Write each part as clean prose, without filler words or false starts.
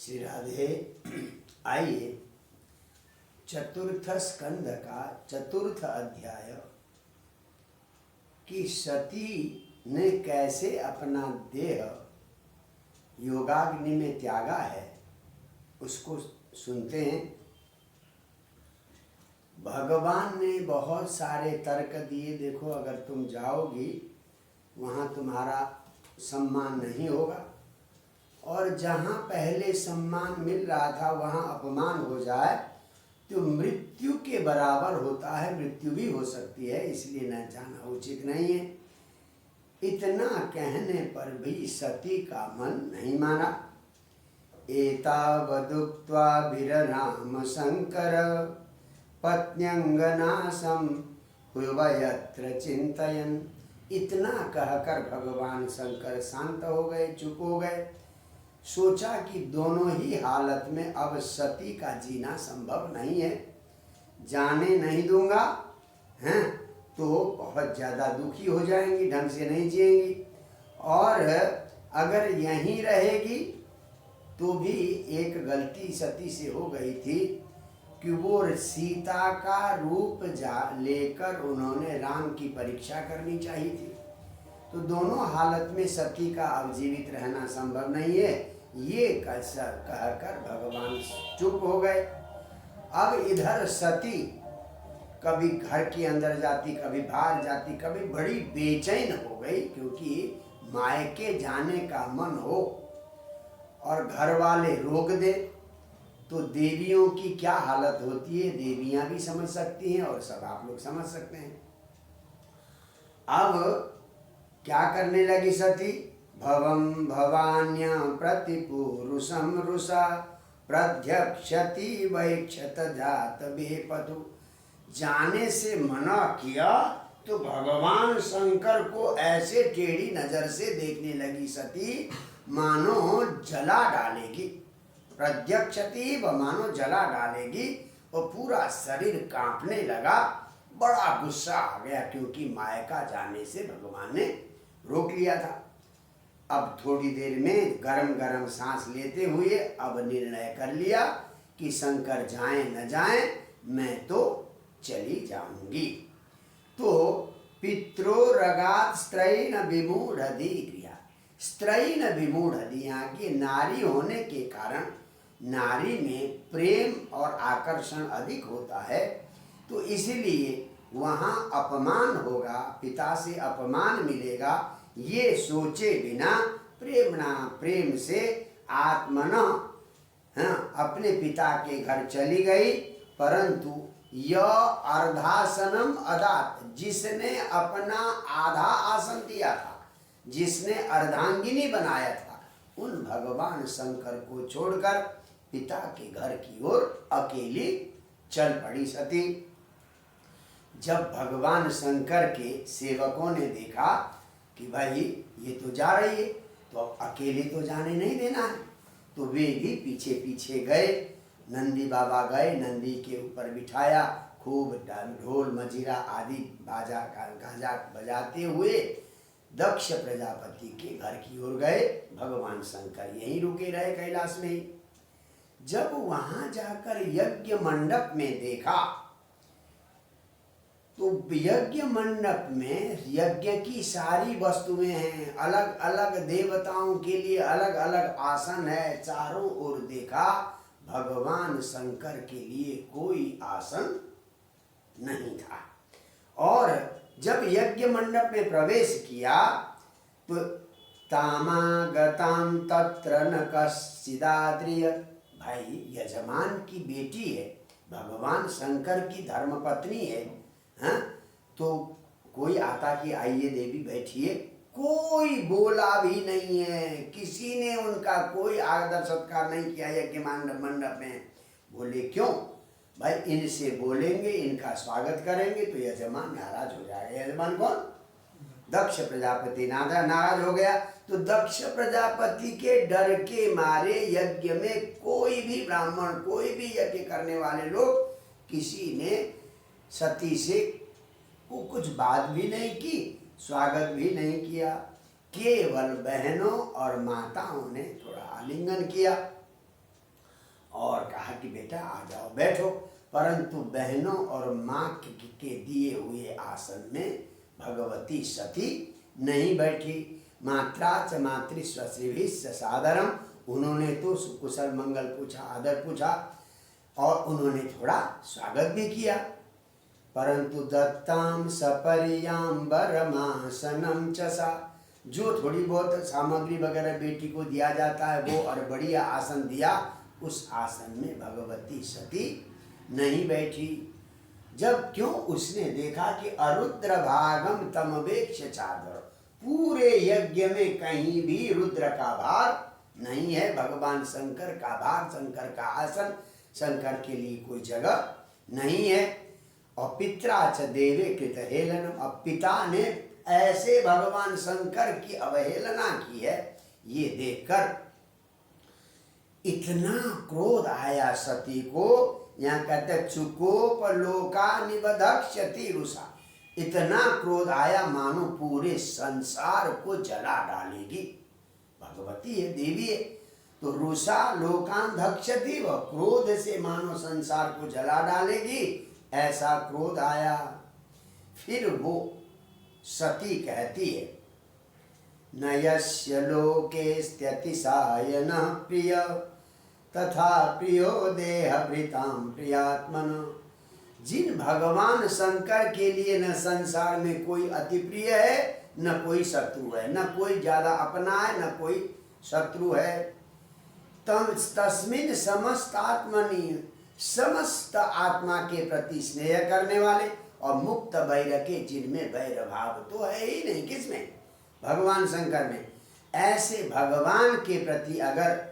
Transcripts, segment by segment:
श्री राधे। आइए चतुर्थ स्कंद का चतुर्थ अध्याय कि सती ने कैसे अपना देह योगाग्नि में त्यागा है उसको सुनते हैं। भगवान ने बहुत सारे तर्क दिए। देखो, अगर तुम जाओगी वहाँ तुम्हारा सम्मान नहीं होगा, और जहाँ पहले सम्मान मिल रहा था वहाँ अपमान हो जाए तो मृत्यु के बराबर होता है, मृत्यु भी हो सकती है, इसलिए न जाना उचित नहीं है। इतना कहने पर भी सती का मन नहीं माना। एतावदुक्त्वा विरराम शंकर पत्न्यंगनासम हुवयत्र चिंतयन्। इतना कहकर भगवान शंकर शांत हो गए, चुप हो गए। सोचा कि दोनों ही हालत में अब सती का जीना संभव नहीं है, जाने नहीं दूंगा हैं तो बहुत ज़्यादा दुखी हो जाएंगी, ढंग से नहीं जिएंगी, और अगर यहीं रहेगी तो भी एक गलती सती से हो गई थी कि वो सीता का रूप लेकर उन्होंने राम की परीक्षा करनी चाहिए थी। तो दोनों हालत में सती का अब जीवित रहना संभव नहीं है, ये कहकर भगवान चुप हो गए। अब इधर सती कभी घर के अंदर जाती, कभी बाहर जाती, कभी बड़ी बेचैन हो गई, क्योंकि मायके जाने का मन हो और घर वाले रोक दे तो देवियों की क्या हालत होती है, देवियां भी समझ सकती हैं और सब आप लोग समझ सकते हैं। अब क्या करने लगी सती? भवम भवान्या प्रतिपुरुषम रुषा प्रध्यक्षति वैक्षत जात बेपतु। जाने से मना किया तो भगवान शंकर को ऐसे टेढ़ी नजर से देखने लगी सती मानो जला डालेगी। प्रत्यक्षति व मानो जला डालेगी, और पूरा शरीर कांपने लगा। बड़ा गुस्सा आ गया, क्योंकि मायका जाने से भगवान ने रोक लिया था। अब थोड़ी देर में गरम गरम सांस लेते हुए अब निर्णय कर लिया कि शंकर जाएं न जाएं, मैं तो चली जाऊंगी। तो पित्रोरगात स्त्रैण विमूढ़धि क्रिया, स्त्रैण विमूढ़धि यहाँ की नारी होने के कारण नारी में प्रेम और आकर्षण अधिक होता है, तो इसलिए वहाँ अपमान होगा, पिता से अपमान मिलेगा, ये सोचे बिना प्रेम से आत्मना अपने पिता के घर चली गई। परंतु यह अर्धासनम अदात, जिसने अपना आधा आसन दिया था, जिसने अर्धांगिनी बनाया था, उन भगवान शंकर को छोड़कर पिता के घर की ओर अकेली चल पड़ी सती। जब भगवान शंकर के सेवकों ने देखा कि भाई ये तो जा रही है, तो अब अकेले तो जाने नहीं देना है, तो वे भी पीछे पीछे गए। नंदी बाबा गए, नंदी के ऊपर बिठाया, खूब ढोल मजीरा आदि गाजा बजाते हुए दक्ष प्रजापति के घर की ओर गए। भगवान शंकर यहीं रुके रहे कैलाश में ही। जब वहां जाकर यज्ञ मंडप में देखा तो यज्ञ मंडप में यज्ञ की सारी वस्तुएं हैं, अलग अलग देवताओं के लिए अलग अलग आसन है। चारों ओर देखा, भगवान शंकर के लिए कोई आसन नहीं था। और जब यज्ञ मंडप में प्रवेश किया तो तामागताम तत्र न कश्चिदाद्रिय, भाई यजमान की बेटी है, भगवान शंकर की धर्मपत्नी है, हाँ? तो कोई आता कि आइए देवी बैठिए, कोई बोला भी नहीं है, किसी ने उनका कोई आदर सत्कार नहीं किया यज्ञ मंडप में। बोले क्यों? भाई इनसे बोलेंगे, इनका स्वागत करेंगे तो यजमान नाराज हो जाएगा। यजमान कौन? दक्ष प्रजापति नाराज हो गया। तो दक्ष प्रजापति के डर के मारे यज्ञ में कोई भी ब्राह्मण, कोई भी यज्ञ करने वाले लोग, किसी ने सती से कुछ बात भी नहीं की, स्वागत भी नहीं किया। केवल बहनों और माताओं ने थोड़ा आलिंगन किया। और कहा कि बेटा आ जाओ बैठो, परंतु बहनों और माँ के दिए हुए आसन में भगवती सती नहीं बैठी। मात्रा च मातृस्व श्रीभिश्च सादरम, उन्होंने तो सुकुशल मंगल पूछा, आदर पूछा और उन्होंने थोड़ा स्वागत भी किया, परंतु दत्ताम सपरियांबरमासनम च सा, जो थोड़ी बहुत सामग्री वगैरह बेटी को दिया जाता है वो और बढ़िया आसन दिया, उस आसन में भगवती सती नहीं बैठी। जब क्यों उसने देखा कि अरुद्र भागम तमवेक्ष चादर, पूरे यज्ञ में कहीं भी रुद्र का भाग नहीं है, भगवान शंकर का भाग, शंकर का आसन, शंकर के लिए कोई जगह नहीं है। और पित्रा च देवे कृत हेलनम, अब पिता ने ऐसे भगवान शंकर की अवहेलना की है, ये देखकर इतना क्रोध आया सती को। यहाँ कहते चुकोपलोका निबधक्ष्यति रुषा, इतना क्रोध आया मानो पूरे संसार को जला डालेगी। भगवती है, देवी है, तो रुषा लोकान धक्ष्यति, वह क्रोध से मानो संसार को जला डालेगी, ऐसा क्रोध आया। फिर वो सती कहती है न यस्य लोके स्त्यतिशाय न प्रिय तथा प्रियो देहभृतां प्रियात्मन, जिन भगवान शंकर के लिए न संसार में कोई अति प्रिय है न कोई शत्रु है, न कोई ज्यादा अपना है न कोई शत्रु है। तम तस्मिन समस्त आत्मनि, समस्त आत्मा के प्रति स्नेह करने वाले और मुक्त वैर के, जिनमें वैर भाव तो है ही नहीं, किसमें? भगवान शंकर में। ऐसे भगवान के प्रति अगर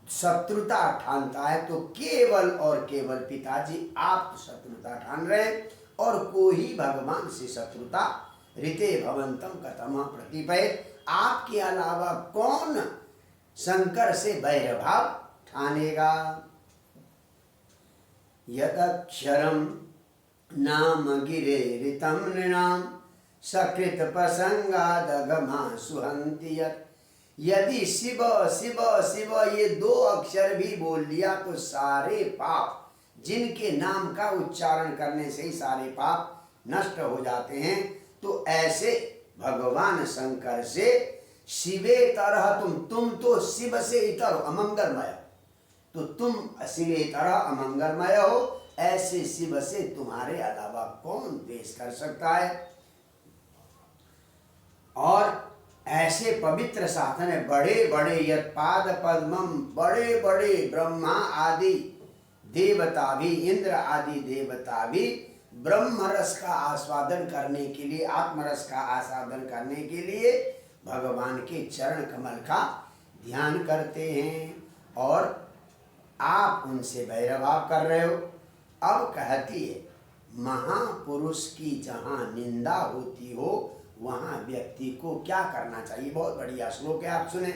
शत्रुता ठानता है तो केवल और केवल पिताजी आप तो शत्रुता ठान रहे हैं, और कोई भगवान से शत्रुता ऋते भवंतम कथम प्रतिपय, आपके अलावा कौन शंकर से वैर भाव ठानेगा। यदक्षरम नाम गिरे ऋतम नृणाम सकृत प्रसंगादगमा सुहंति यत्, यदि शिव शिव शिव ये दो अक्षर भी बोल लिया तो सारे पाप, जिनके नाम का उच्चारण करने से ही सारे पाप नष्ट हो जाते हैं, तो ऐसे भगवान शंकर से शिवे तरह तुम तो शिव से इतर हो अमंगलमय, तो तुम शिवे तरह अमंगलमय हो, ऐसे शिव से तुम्हारे अलावा कौन द्वेष कर सकता है। और ऐसे पवित्र साधन है, बड़े बड़े यत्पाद पद्मम, बड़े बड़े ब्रह्मा आदि देवता भी, इंद्र आदि देवता भी ब्रह्म रस का आस्वादन करने के लिए, आत्मरस का आस्वादन करने के लिए भगवान के चरण कमल का ध्यान करते हैं, और आप उनसे वैरभाव कर रहे हो। अब कहती है महापुरुष की जहाँ निंदा होती हो वहाँ व्यक्ति को क्या करना चाहिए। बहुत बढ़िया श्लोक है, आप सुने।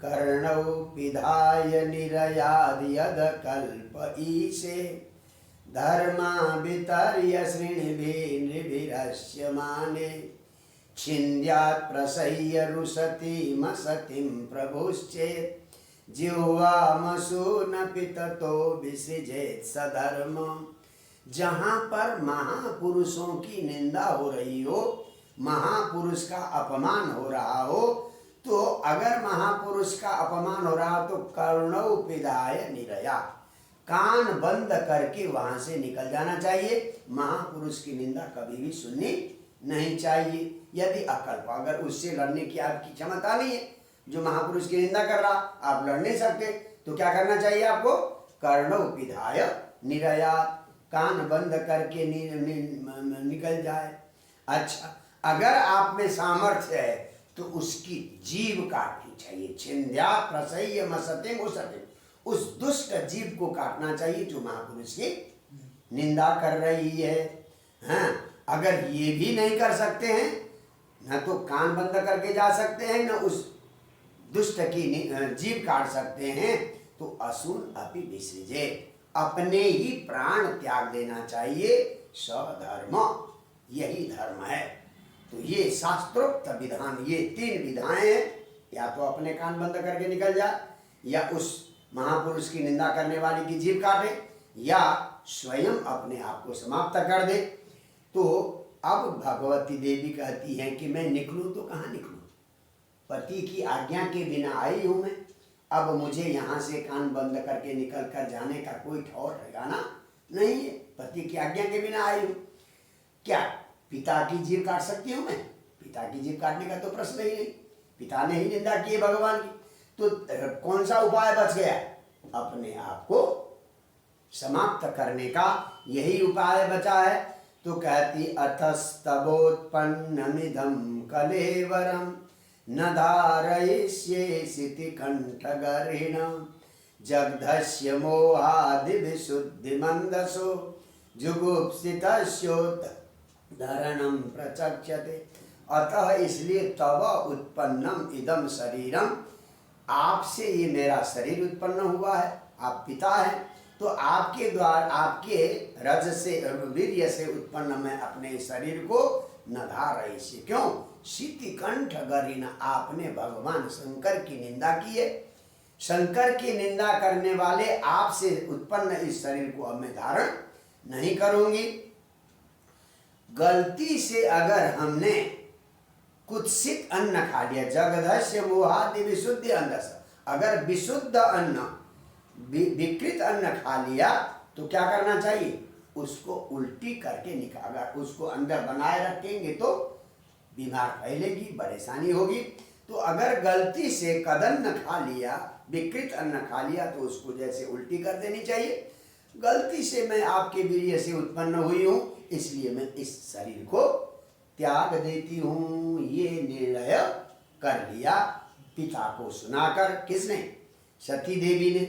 कर्णौ विधाय निरयाद यद कल्प ईशे धर्मा वितर्य श्रृणिभिर्निभिरस्यमाने छिन्द्यात् प्रसह्य रुशति मसतिं प्रभुश्चेत् जिह्वामसूनपि ततो विसृजेत् सधर्म। जहाँ पर महापुरुषों की निंदा हो रही हो, महापुरुष का अपमान हो रहा हो, तो अगर महापुरुष का अपमान हो रहा हो तो कर्णौ पिधाय निरया, कान बंद करके वहां से निकल जाना चाहिए। महापुरुष की निंदा कभी भी सुननी नहीं चाहिए। यदि अकल्प, अगर उससे लड़ने की आपकी क्षमता नहीं है, जो महापुरुष की निंदा कर रहा आप लड़ नहीं सकते, तो क्या करना चाहिए आपको? कर्णौ पिधाय निरया, कान बंद करके निकल जाए। अच्छा, अगर आप में सामर्थ्य है तो उसकी जीभ काटनी चाहिए। छिंद्या प्रसह्य मसतिम उसतिम, उस दुष्ट जीभ को काटना चाहिए जो महापुरुष की निंदा कर रही है। हाँ, अगर ये भी नहीं कर सकते हैं, न तो कान बंद करके जा सकते हैं, न उस दुष्ट की जीभ काट सकते हैं, तो असून अपि विसृजे, अपने ही प्राण त्याग देना चाहिए। सधर्म, यही धर्म है। तो ये शास्त्रोक्त विधान, ये तीन विधाएं हैं। या तो अपने कान बंद करके निकल जा, या उस महापुरुष की निंदा करने वाले की जीभ काटे या स्वयं अपने आप को समाप्त कर दे। तो अब भगवती देवी कहती हैं कि मैं निकलूं तो कहाँ निकलूं, पति की आज्ञा के बिना आई हूं मैं, अब मुझे यहाँ से कान बंद करके निकल कर जाने का कोई ठौर ठिकाना नहीं है, पति की आज्ञा के बिना आई हूं। क्या पिता की जीभ काट सकती हूँ मैं? पिता की जीभ काटने का तो प्रश्न ही नहीं, पिता ने ही निंदा की है भगवान की, तो कौन सा उपाय बच गया? अपने आप को समाप्त करने का यही उपाय बचा है। तो कहती अतस्तवोत्पन्नमिदं कलेवरम न धारयिष्येषिति कंठगर्हिणं जगधस्य मोहादिविशुद्धिमन्दसो जुगुप्सितस्योद्धरणं प्रचक्षते। अतः इसलिए तव उत्पन्नम इदम शरीरम, आपसे ये मेरा शरीर उत्पन्न हुआ है, आप पिता हैं, तो आपके द्वारा आपके रज से वीर्य से उत्पन्न मैं अपने शरीर को न धारयिष्य, क्यों? शितिकंठ गरिण, आपने भगवान शंकर की निंदा की है, शंकर की निंदा करने वाले आपसे उत्पन्न इस शरीर को अब मैं धारण नहीं करूंगी। गलती से अगर हमने कुत्सित अन्न खा लिया, जगधस्य मोहादि विशुद्धि अंधस, अगर विशुद्ध अन्न विकृत अन्न खा लिया तो क्या करना चाहिए? उसको उल्टी करके निकाल, उसको अंदर बनाए रखेंगे तो बीमार फैलेगी, परेशानी होगी। तो अगर गलती से कदन्न खा लिया, विकृत अन्न खा लिया, तो उसको जैसे उल्टी कर देनी चाहिए। गलती से मैं आपके वीर्य से उत्पन्न हुई हूँ, इसलिए मैं इस शरीर को त्याग देती हूँ, ये निर्णय कर लिया पिता को सुनाकर। किसने? सती देवी ने।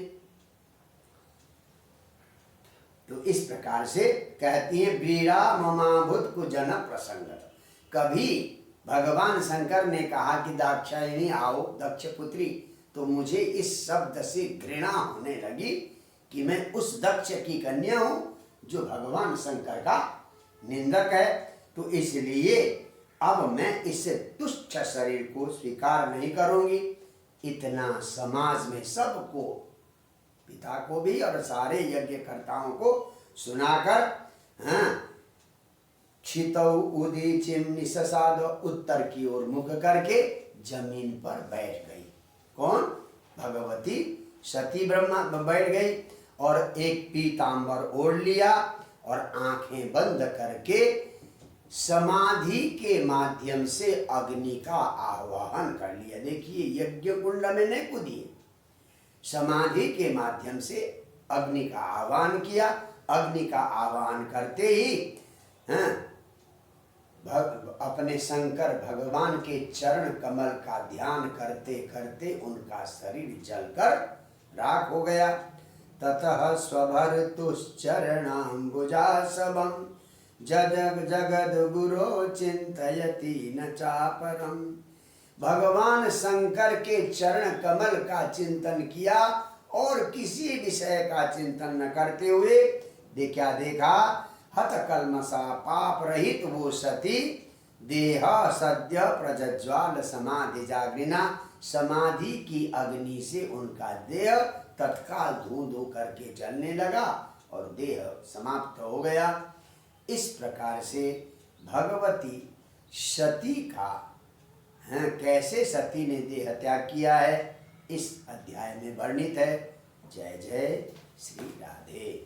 तो इस प्रकार से कहती है वीरा ममाभूत को जन प्रसंग। कभी भगवान शंकर ने कहा कि दाक्षायणी आओ, दक्ष पुत्री, तो मुझे इस शब्द से घृणा होने लगी कि मैं उस दक्ष की कन्या हूं जो भगवान शंकर का निंदक है। तो इसलिए अब मैं इस तुच्छ शरीर को स्वीकार नहीं करूंगी। इतना समाज में सबको, पिता को भी और सारे यज्ञकर्ताओं को सुनाकर, क्षितौ उदीचिम निससाद, उत्तर की ओर मुख करके जमीन पर बैठ गई। कौन? भगवती सती ब्रह्मा बैठ गई और एक पीतांबर ओढ़ लिया और आंखें बंद करके समाधि के माध्यम से अग्नि का आवाहन कर लिया। देखिए यज्ञ कुंड में नहीं कूदी, समाधि के माध्यम से अग्नि का आह्वान किया। अग्नि का आह्वान करते ही अपने शंकर भगवान के चरण कमल का ध्यान करते करते उनका शरीर जलकर राख हो गया। ततः स्वभर्तुश्चरणाम्बुजासवं जगद जगद गुरो चिंतयति न चापरम। भगवान शंकर के चरण कमल का चिंतन किया और किसी विषय का चिंतन न करते हुए क्या देखा? हत कलमसा पाप रहित वो सती देह सद्य प्रज्ज्वाल समाधि जागृना। समाधि की अग्नि से उनका देह तत्काल धू धू करके जलने लगा और देह समाप्त हो गया। इस प्रकार से भगवती सती का कैसे सती ने देह त्याग किया है इस अध्याय में वर्णित है। जय जय श्री राधे।